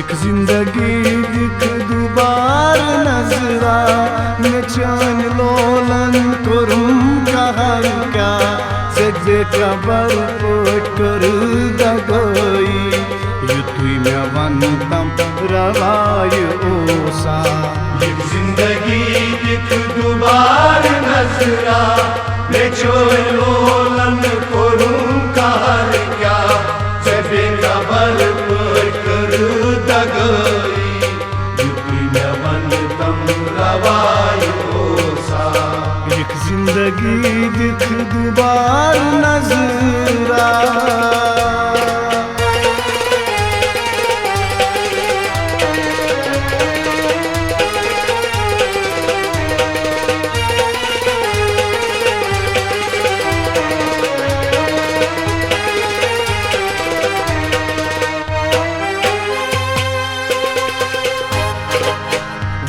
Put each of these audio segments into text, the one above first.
एक जिंदगी दिख दुबार नजरा मैं चान लोलन करूं कहर क्या से खबर पोट कर दगोई युतुई मैं वंतम रवाय ओसा। एक जिंदगी दिख दुबार नजरा मैं चान लोलन करूं कहर क्या से खबर पोट कर दगोई युतुई मैं वंतम रवाय ओसा। एक जिंदगी दिख दुबार नजरा।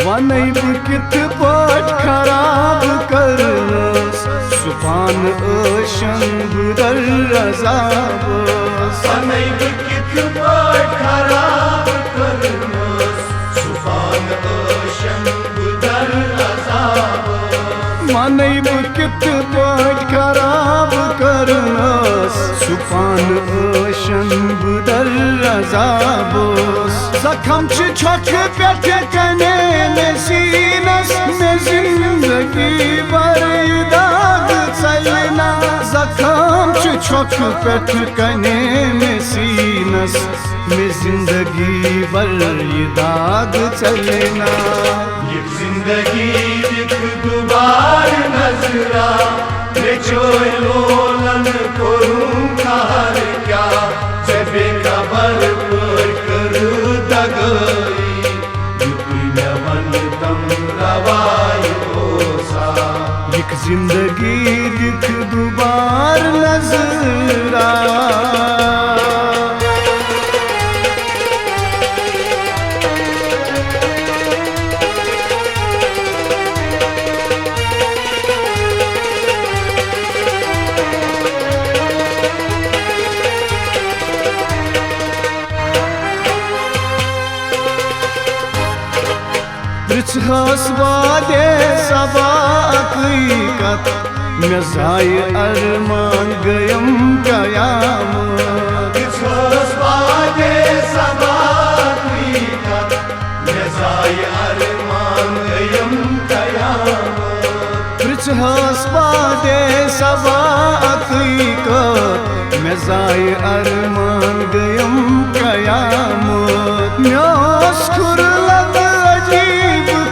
वनैब कित पाट खराब करनस सुपान अशन बुदर अजाब। वनैब कित पाट खराब करनस सुपान अशन बुदर अजाब। वनैब कित पाट खराब करनस सुपान अशन बुदर अजाब। जखम छक पेट कने सीनस में जिंदगी भर दाग चलना। जखम छक पेट कने में सीनस में जिंदगी भर दाग चलना। एक जिंदगी दिख दुबार नजरा मैं चान लोलन करूं कहर क्या से बेखबर पर कर दगोई युतुई मैं वंतम रवाय ओसा। एक जिंदगी दिख दुबार नजरा। पृछस वादे सबा हकीकत मैं जाय अरमान गयम कयामत। पृछस वादे सबा हकीकत मैं जाय अरमान गयम कयामत। पृछस वादे सबा हकीकत मैं जाय अरमान गयम कयामत। म्योस खुरलद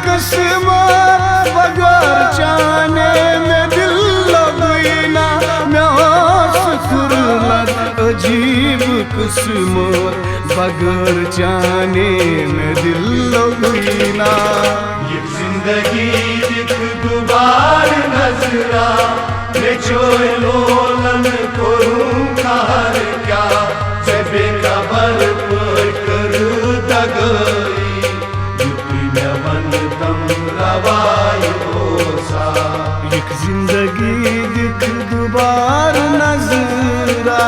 किस्मत बगैर जाने में दिल लगना। म्योस खुरलद अजीब किस्मत बगैर जाने में दिल लगना। एक जिंदगी दिख दुबार नजरा मैं चान लोलन करूं कहर क्या से बेखबर पर कर दगोई युतुई मैं वंतम रवाय ओसा। एक जिंदगी दिख दुबार नजरा।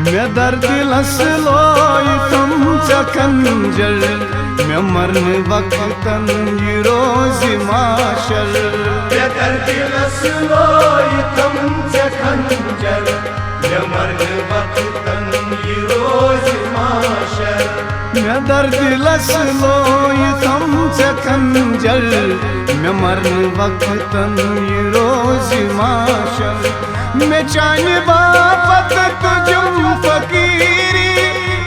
मैं दर्द लसलोई तुम चकंजर मैं मरन वक्तन ये रोज माशर। मैं दर्द लसलोई तुम चकंजर मैं मरन वक्तन ये रोज माशर। मैं दर्द लसलोई तुम चकंजर मैं मरन वक्तन ये रोज माशर। मैं चान बापत तुझम फकीरी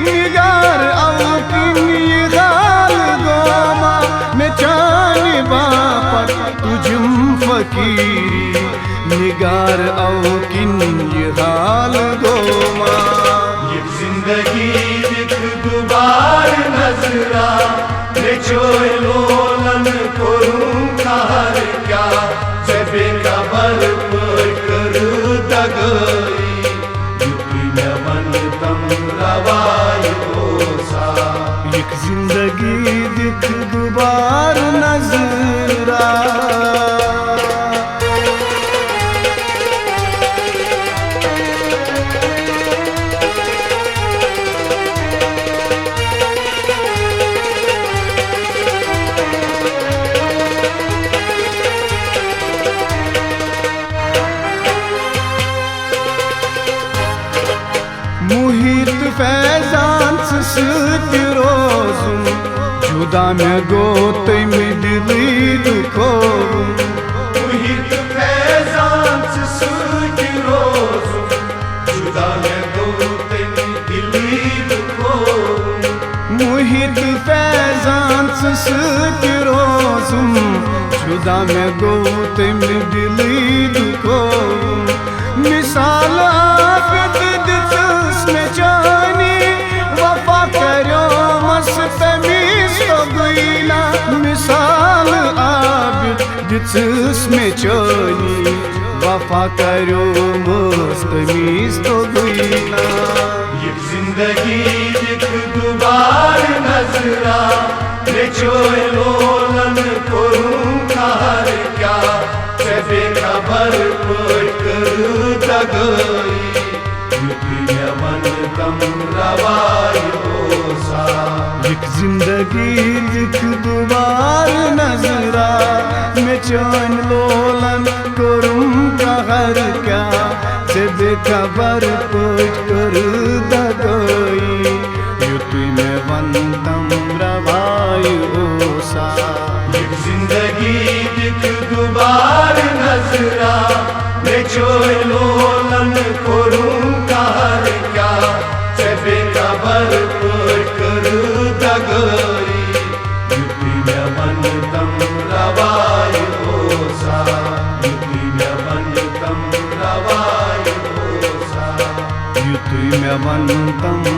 निगार औकिन ये गाल गोमा। मैं चान बापत तुझम फकीरी निगार औकिन ये गाल गोमा। एक जिंदगी दिख दुबार नजरा मैं चान लोलन करूं कहर क्या से बेखबर पर कर दगोई जिंदगी दिख दुबार नजरा मुहित फैजान सृष्टि रोजुम जुदा में गो तम दिली दुखो मुहित फैजान सृष्टि रोजुम जुदा में गो तम दिली दुखो मुहित फैजान सृष्टि रोजुम जुदा में गो तम दिली दुखो मिसाल आबिद दितस में जानी वफा करो मस्तमीज तो गुइना मिसाल आबिद दितस में जानी वफा करो मस्तमीज तो गुइना ये जिंदगी दिख दुबार नजरा ले चोए लोलन करूं कार क्या से बेखबर कोई कर दगई मन कम रवाई होसा एक जिंदगी दिख दुबार नजरा मैं चैन लोलन करूं कहर क्या से बेखबर पट कर दगई युति में वंतम रवाई होसा एक जिंदगी दिख दुबार नजरा मैं चोए लोलन करूं कहर क्या से बेखबर पट कर दगई युति में मन तम रवाई होसा युति में मन तम रवाई होसा युति में वंतम